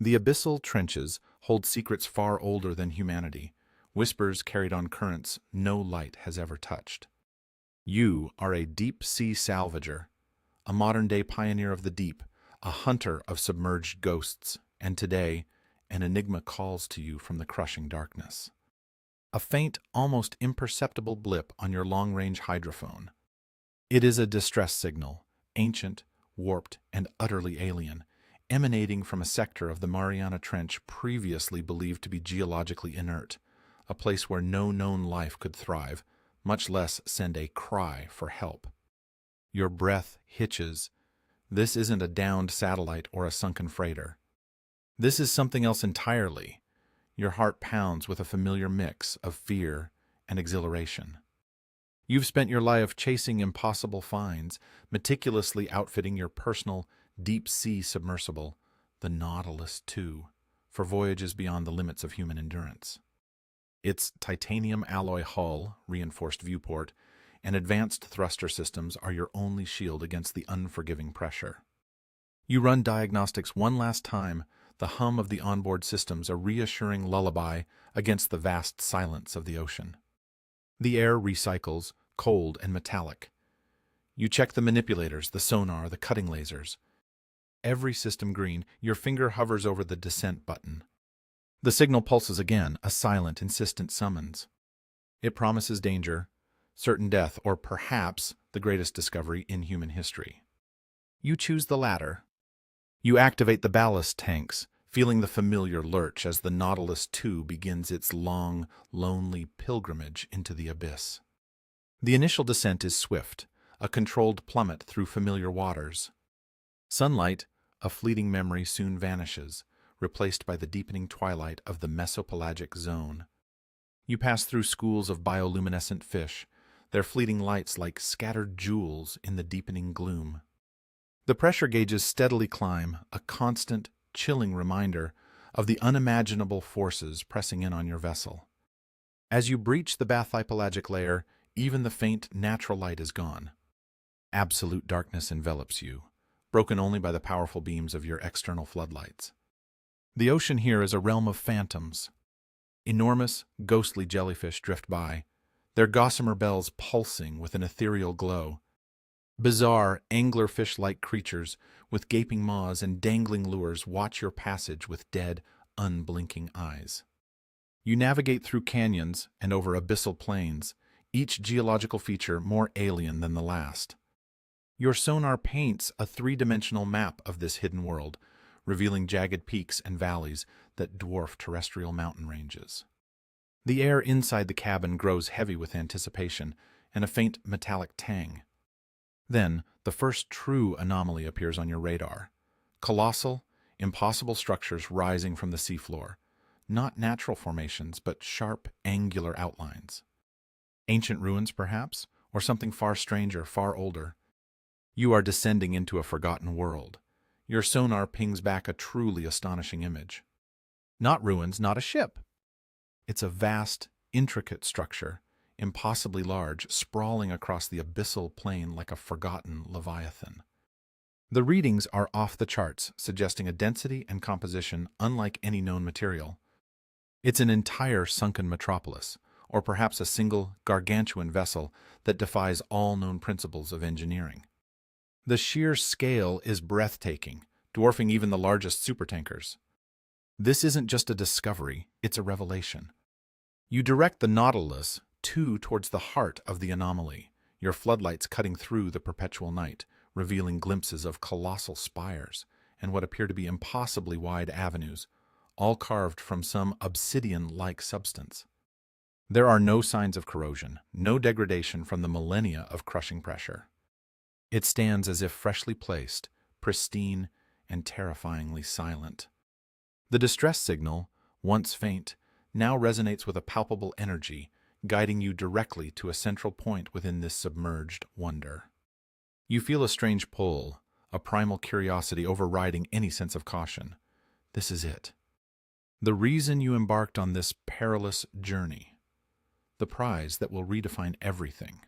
The abyssal trenches hold secrets far older than humanity, whispers carried on currents no light has ever touched. You are a deep-sea salvager, a modern-day pioneer of the deep, a hunter of submerged ghosts, and today, an enigma calls to you from the crushing darkness. A faint, almost imperceptible blip on your long-range hydrophone. It is a distress signal, ancient, warped, and utterly alien, emanating from a sector of the Mariana Trench previously believed to be geologically inert, a place where no known life could thrive, much less send a cry for help. Your breath hitches. This isn't a downed satellite or a sunken freighter. This is something else entirely. Your heart pounds with a familiar mix of fear and exhilaration. You've spent your life chasing impossible finds, meticulously outfitting your personal deep-sea submersible, the Nautilus II, for voyages beyond the limits of human endurance. Its titanium alloy hull, reinforced viewport, and advanced thruster systems are your only shield against the unforgiving pressure. You run diagnostics one last time, the hum of the onboard systems a reassuring lullaby against the vast silence of the ocean. The air recycles, cold and metallic. You check the manipulators, the sonar, the cutting lasers. Every system green, your finger hovers over the descent button. The signal pulses again, a silent, insistent summons. It promises danger, certain death, or perhaps the greatest discovery in human history. You choose the latter. You activate the ballast tanks, feeling the familiar lurch as the Nautilus II begins its long, lonely pilgrimage into the abyss. The initial descent is swift, a controlled plummet through familiar waters. Sunlight, a fleeting memory, soon vanishes, replaced by the deepening twilight of the mesopelagic zone. You pass through schools of bioluminescent fish, their fleeting lights like scattered jewels in the deepening gloom. The pressure gauges steadily climb, a constant, chilling reminder of the unimaginable forces pressing in on your vessel. As you breach the bathypelagic layer, even the faint natural light is gone. Absolute darkness envelops you, broken only by the powerful beams of your external floodlights. The ocean here is a realm of phantoms. Enormous, ghostly jellyfish drift by, their gossamer bells pulsing with an ethereal glow. Bizarre, anglerfish-like creatures with gaping maws and dangling lures watch your passage with dead, unblinking eyes. You navigate through canyons and over abyssal plains, each geological feature more alien than the last. Your sonar paints a three-dimensional map of this hidden world, revealing jagged peaks and valleys that dwarf terrestrial mountain ranges. The air inside the cabin grows heavy with anticipation and a faint metallic tang. Then, the first true anomaly appears on your radar. Colossal, impossible structures rising from the seafloor. Not natural formations, but sharp, angular outlines. Ancient ruins, perhaps, or something far stranger, far older. You are descending into a forgotten world. Your sonar pings back a truly astonishing image. Not ruins, not a ship. It's a vast, intricate structure, impossibly large, sprawling across the abyssal plain like a forgotten leviathan. The readings are off the charts, suggesting a density and composition unlike any known material. It's an entire sunken metropolis, or perhaps a single, gargantuan vessel that defies all known principles of engineering. The sheer scale is breathtaking, dwarfing even the largest supertankers. This isn't just a discovery, it's a revelation. You direct the Nautilus towards the heart of the anomaly, your floodlights cutting through the perpetual night, revealing glimpses of colossal spires and what appear to be impossibly wide avenues, all carved from some obsidian-like substance. There are no signs of corrosion, no degradation from the millennia of crushing pressure. It stands as if freshly placed, pristine, and terrifyingly silent. The distress signal, once faint, now resonates with a palpable energy, guiding you directly to a central point within this submerged wonder. You feel a strange pull, a primal curiosity overriding any sense of caution. This is it. The reason you embarked on this perilous journey. The prize that will redefine everything.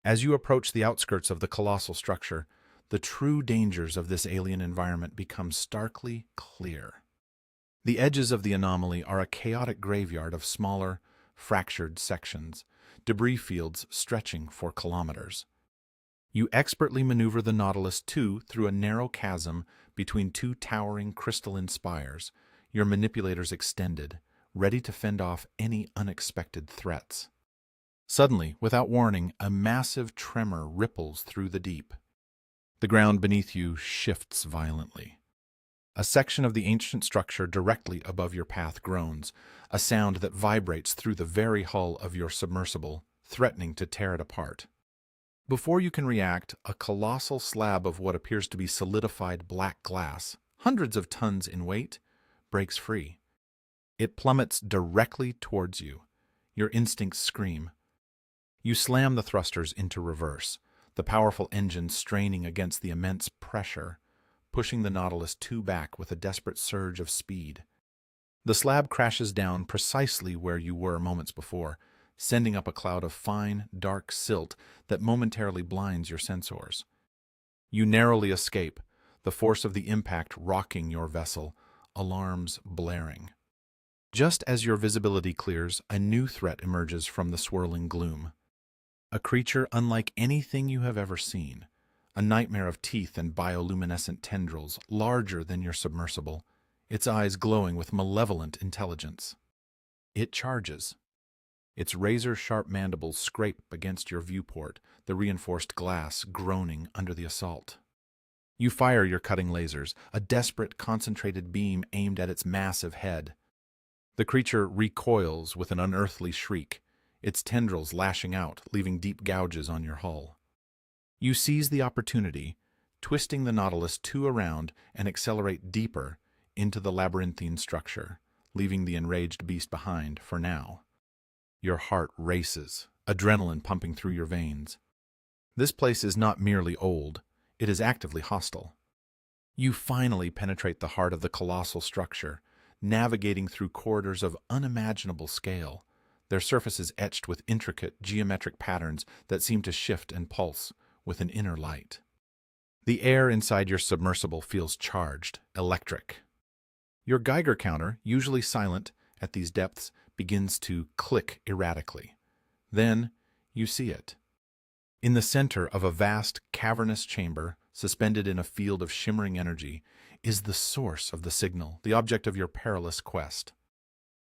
As you approach the outskirts of the colossal structure, the true dangers of this alien environment become starkly clear. The edges of the anomaly are a chaotic graveyard of smaller, fractured sections, debris fields stretching for kilometers. You expertly maneuver the Nautilus II through a narrow chasm between two towering crystalline spires, your manipulators extended, ready to fend off any unexpected threats. Suddenly, without warning, a massive tremor ripples through the deep. The ground beneath you shifts violently. A section of the ancient structure directly above your path groans, a sound that vibrates through the very hull of your submersible, threatening to tear it apart. Before you can react, a colossal slab of what appears to be solidified black glass, hundreds of tons in weight, breaks free. It plummets directly towards you. Your instincts scream. You slam the thrusters into reverse, the powerful engine straining against the immense pressure, pushing the Nautilus II back with a desperate surge of speed. The slab crashes down precisely where you were moments before, sending up a cloud of fine, dark silt that momentarily blinds your sensors. You narrowly escape, the force of the impact rocking your vessel, alarms blaring. Just as your visibility clears, a new threat emerges from the swirling gloom. A creature unlike anything you have ever seen, a nightmare of teeth and bioluminescent tendrils, larger than your submersible, its eyes glowing with malevolent intelligence. It charges. Its razor-sharp mandibles scrape against your viewport, the reinforced glass groaning under the assault. You fire your cutting lasers, a desperate, concentrated beam aimed at its massive head. The creature recoils with an unearthly shriek, its tendrils lashing out, leaving deep gouges on your hull. You seize the opportunity, twisting the Nautilus II around and accelerate deeper into the labyrinthine structure, leaving the enraged beast behind for now. Your heart races, adrenaline pumping through your veins. This place is not merely old, it is actively hostile. You finally penetrate the heart of the colossal structure, navigating through corridors of unimaginable scale, their surfaces etched with intricate geometric patterns that seem to shift and pulse with an inner light. The air inside your submersible feels charged, electric. Your Geiger counter, usually silent at these depths, begins to click erratically. Then you see it. In the center of a vast, cavernous chamber, suspended in a field of shimmering energy, is the source of the signal, the object of your perilous quest.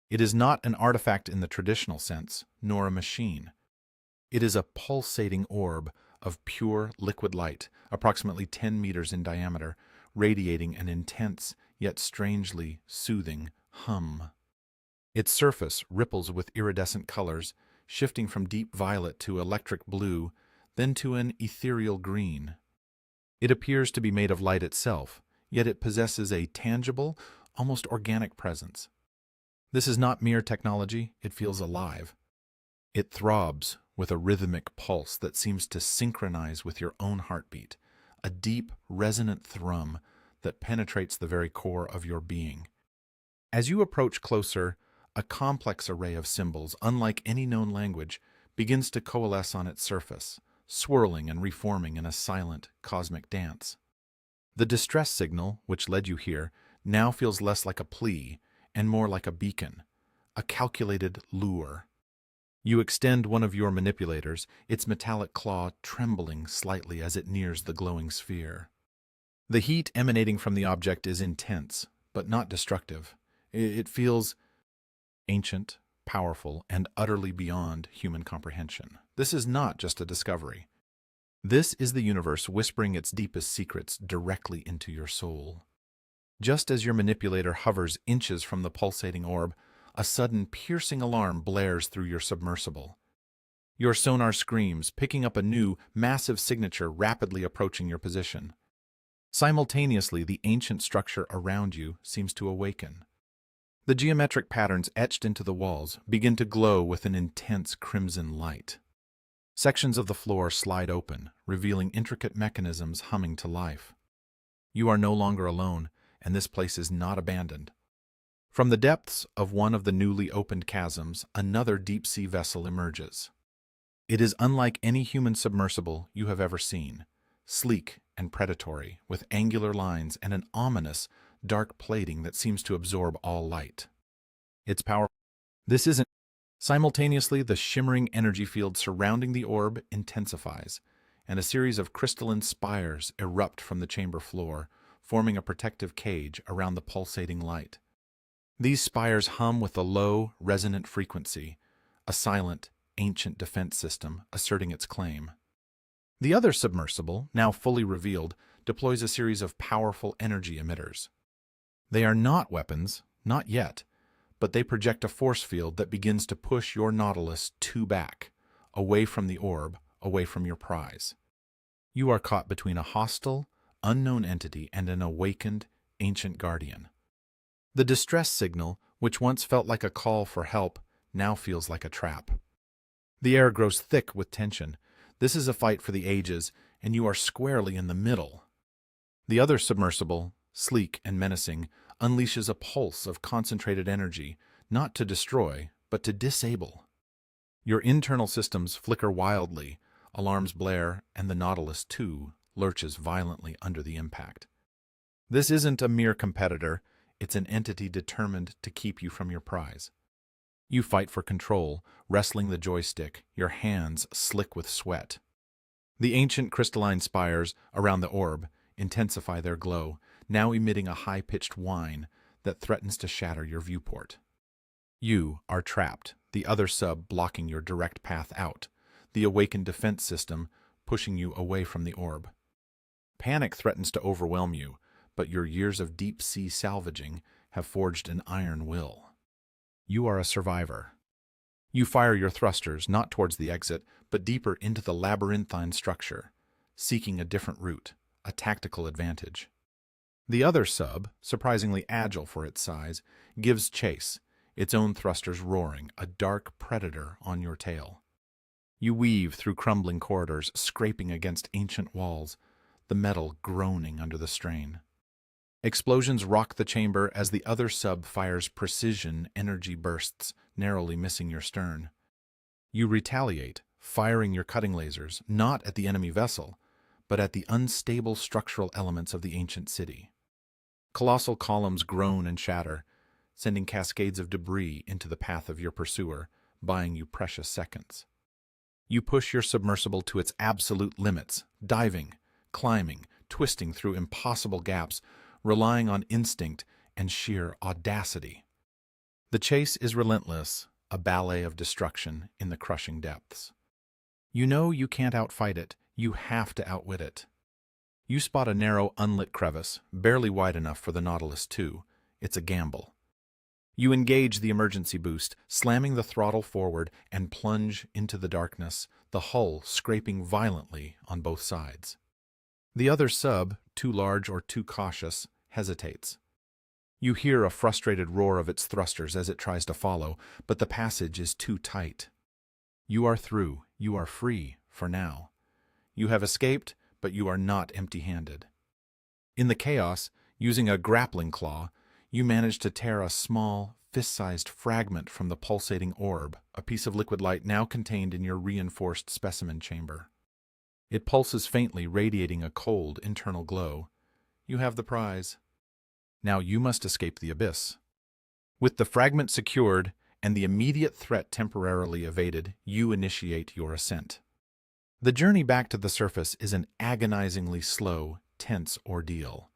It is not an artifact in the traditional sense, nor a machine. It is a pulsating orb of pure liquid light, approximately 10 meters in diameter, radiating an intense, yet strangely soothing hum. Its surface ripples with iridescent colors, shifting from deep violet to electric blue, then to an ethereal green. It appears to be made of light itself, yet it possesses a tangible, almost organic presence. This is not mere technology, it feels alive. It throbs with a rhythmic pulse that seems to synchronize with your own heartbeat, a deep, resonant thrum that penetrates the very core of your being. As you approach closer, a complex array of symbols, unlike any known language, begins to coalesce on its surface, swirling and reforming in a silent, cosmic dance. The distress signal, which led you here, now feels less like a plea and more like a beacon, a calculated lure. You extend one of your manipulators, its metallic claw trembling slightly as it nears the glowing sphere. The heat emanating from the object is intense, but not destructive. It feels ancient, powerful, and utterly beyond human comprehension. This is not just a discovery. This is the universe whispering its deepest secrets directly into your soul. Just as your manipulator hovers inches from the pulsating orb, a sudden piercing alarm blares through your submersible. Your sonar screams, picking up a new, massive signature rapidly approaching your position. Simultaneously, the ancient structure around you seems to awaken. The geometric patterns etched into the walls begin to glow with an intense crimson light. Sections of the floor slide open, revealing intricate mechanisms humming to life. You are no longer alone, and this place is not abandoned. From the depths of one of the newly opened chasms, another deep-sea vessel emerges. It is unlike any human submersible you have ever seen, sleek and predatory, with angular lines and an ominous, dark plating that seems to absorb all light. It's powerful. This isn't. Simultaneously, the shimmering energy field surrounding the orb intensifies, and a series of crystalline spires erupt from the chamber floor, forming a protective cage around the pulsating light. These spires hum with a low, resonant frequency, a silent, ancient defense system asserting its claim. The other submersible, now fully revealed, deploys a series of powerful energy emitters. They are not weapons, not yet, but they project a force field that begins to push your Nautilus back, away from the orb, away from your prize. You are caught between a hostile, unknown entity and an awakened, ancient guardian. The distress signal, which once felt like a call for help, now feels like a trap. The air grows thick with tension. This is a fight for the ages, and you are squarely in the middle. The other submersible, sleek and menacing, unleashes a pulse of concentrated energy, not to destroy, but to disable. Your internal systems flicker wildly, alarms blare, and the Nautilus, too, lurches violently under the impact. This isn't a mere competitor, it's an entity determined to keep you from your prize. You fight for control, wrestling the joystick, your hands slick with sweat. The ancient crystalline spires around the orb intensify their glow, now emitting a high-pitched whine that threatens to shatter your viewport. You are trapped, the other sub blocking your direct path out, the awakened defense system pushing you away from the orb. Panic threatens to overwhelm you, but your years of deep-sea salvaging have forged an iron will. You are a survivor. You fire your thrusters not towards the exit, but deeper into the labyrinthine structure, seeking a different route, a tactical advantage. The other sub, surprisingly agile for its size, gives chase, its own thrusters roaring, a dark predator on your tail. You weave through crumbling corridors, scraping against ancient walls, the metal groaning under the strain. Explosions rock the chamber as the other sub fires precision energy bursts, narrowly missing your stern. You retaliate, firing your cutting lasers not at the enemy vessel, but at the unstable structural elements of the ancient city. Colossal columns groan and shatter, sending cascades of debris into the path of your pursuer, buying you precious seconds. You push your submersible to its absolute limits, diving, climbing, twisting through impossible gaps, relying on instinct and sheer audacity. The chase is relentless, a ballet of destruction in the crushing depths. You know you can't outfight it, you have to outwit it. You spot a narrow, unlit crevice, barely wide enough for the Nautilus 2. It's a gamble. You engage the emergency boost, slamming the throttle forward and plunge into the darkness, the hull scraping violently on both sides. The other sub, too large or too cautious, hesitates. You hear a frustrated roar of its thrusters as it tries to follow, but the passage is too tight. You are through. You are free, for now. You have escaped, but you are not empty-handed. In the chaos, using a grappling claw, you manage to tear a small, fist-sized fragment from the pulsating orb, a piece of liquid light now contained in your reinforced specimen chamber. It pulses faintly, radiating a cold, internal glow. You have the prize. Now you must escape the abyss. With the fragment secured and the immediate threat temporarily evaded, you initiate your ascent. The journey back to the surface is an agonizingly slow, tense ordeal.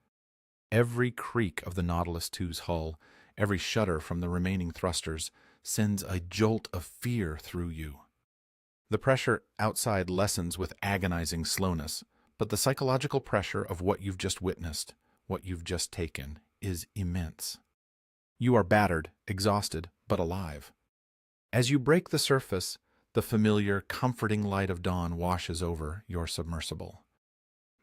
Every creak of the Nautilus 2's hull, every shudder from the remaining thrusters, sends a jolt of fear through you. The pressure outside lessens with agonizing slowness, but the psychological pressure of what you've just witnessed, what you've just taken, is immense. You are battered, exhausted, but alive. As you break the surface, the familiar, comforting light of dawn washes over your submersible.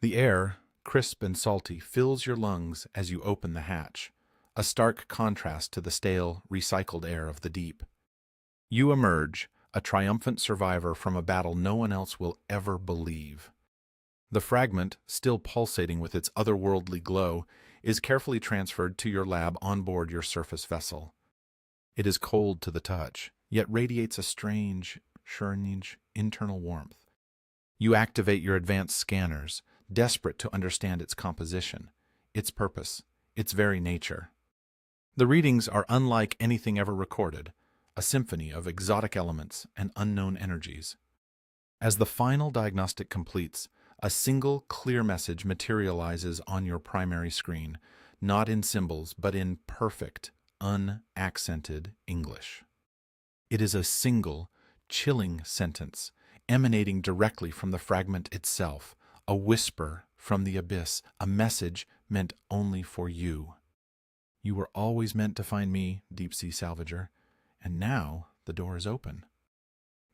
The air, crisp and salty, fills your lungs as you open the hatch, a stark contrast to the stale, recycled air of the deep. You emerge, a triumphant survivor from a battle no one else will ever believe. The fragment, still pulsating with its otherworldly glow, is carefully transferred to your lab on board your surface vessel. It is cold to the touch, yet radiates a strange internal warmth. You activate your advanced scanners, desperate to understand its composition, its purpose, its very nature. The readings are unlike anything ever recorded, a symphony of exotic elements and unknown energies. As the final diagnostic completes, a single clear message materializes on your primary screen, not in symbols, but in perfect, unaccented English. It is a single, chilling sentence, emanating directly from the fragment itself, a whisper from the abyss, a message meant only for you. You were always meant to find me, deep-sea salvager, and now the door is open.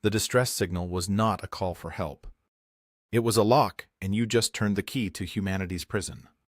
The distress signal was not a call for help. It was a lock, and you just turned the key to humanity's prison.